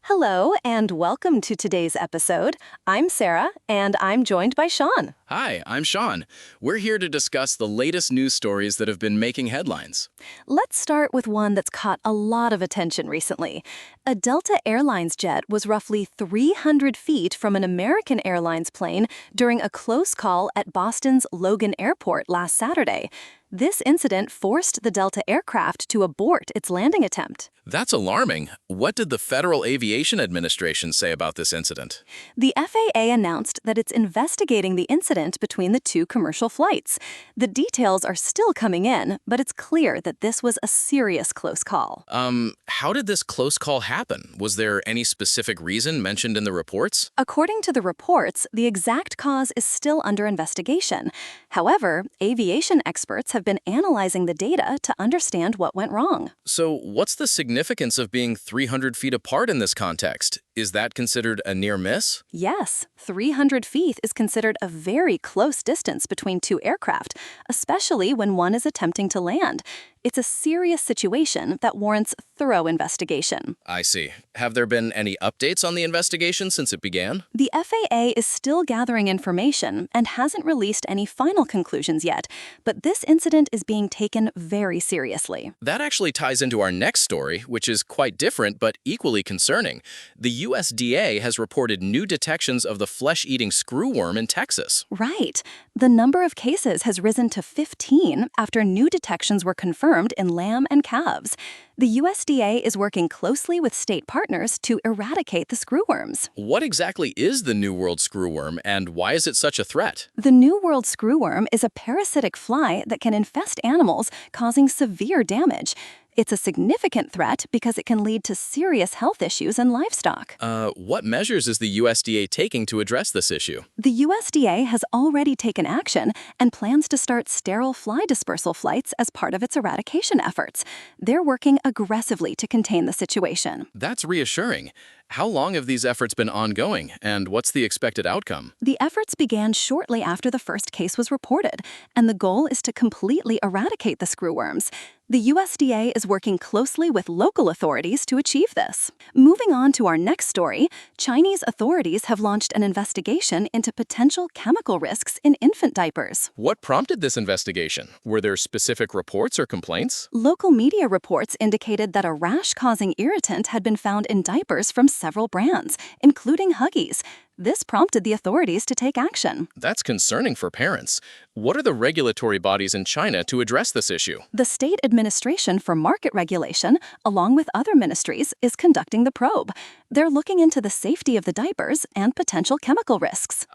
Hello, and welcome to today's episode. I'm Sarah, and I'm joined by Sean. Hi, I'm Sean. We're here to discuss the latest news stories that have been making headlines. Let's start with one that's caught a lot of attention recently. A Delta Airlines jet was roughly 300 feet from an American Airlines plane during a close call at Boston's Logan Airport last Saturday. This incident forced the Delta aircraft to abort its landing attempt. That's alarming. What did the Federal Aviation Administration say about this incident? The FAA announced that it's investigating the incident between the two commercial flights. The details are still coming in, but it's clear that this was a serious close call. How did this close call happen? Was there any specific reason mentioned in the reports? According to the reports, the exact cause is still under investigation. However, aviation experts have been analyzing the data to understand what went wrong. So, what's the significance of being 300 feet apart in this context? Is that considered a near miss? Yes, 300 feet is considered a very close distance between two aircraft, especially when one is attempting to land. It's a serious situation that warrants thorough investigation. I see. Have there been any updates on the investigation since it began? The FAA is still gathering information and hasn't released any final conclusions yet, but this incident is being taken very seriously. That actually ties into our next story, which is quite different but equally concerning. The USDA has reported new detections of the flesh-eating screwworm in Texas. Right. The number of cases has risen to 15 after new detections were confirmed in lamb and calves. The USDA is working closely with state partners to eradicate the screwworms. What exactly is the New World screwworm, and why is it such a threat? The New World screwworm is a parasitic fly that can infest animals, causing severe damage. It's a significant threat because it can lead to serious health issues in livestock. What measures is the USDA taking to address this issue? The USDA has already taken action and plans to start sterile fly dispersal flights as part of its eradication efforts. They're working aggressively to contain the situation. That's reassuring. How long have these efforts been ongoing, and what's the expected outcome? The efforts began shortly after the first case was reported, and the goal is to completely eradicate the screwworms. The USDA is working closely with local authorities to achieve this. Moving on to our next story, Chinese authorities have launched an investigation into potential chemical risks in infant diapers. What prompted this investigation? Were there specific reports or complaints? Local media reports indicated that a rash-causing irritant had been found in diapers from several brands, including Huggies. This prompted the authorities to take action. That's concerning for parents. What are the regulatory bodies in China to address this issue? The State Administration for Market Regulation, along with other ministries, is conducting the probe. They're looking into the safety of the diapers and potential chemical risks.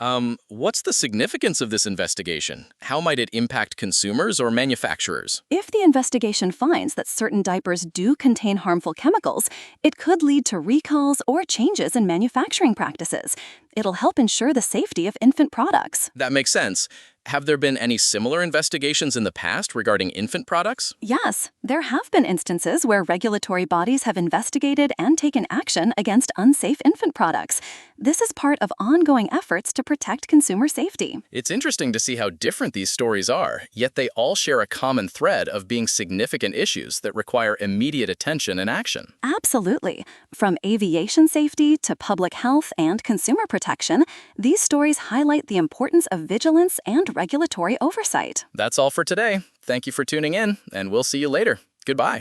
What's the significance of this investigation? How might it impact consumers or manufacturers? If the investigation finds that certain diapers do contain harmful chemicals, it could lead to recalls or changes in manufacturing practices. It'll help ensure the safety of infant products. That makes sense. Have there been any similar investigations in the past regarding infant products? Yes, there have been instances where regulatory bodies have investigated and taken action against unsafe infant products. This is part of ongoing efforts to protect consumer safety. It's interesting to see how different these stories are, yet they all share a common thread of being significant issues that require immediate attention and action. Absolutely. From aviation safety to public health and consumer protection, these stories highlight the importance of vigilance and regulatory oversight. That's all for today. Thank you for tuning in, and we'll see you later. Goodbye.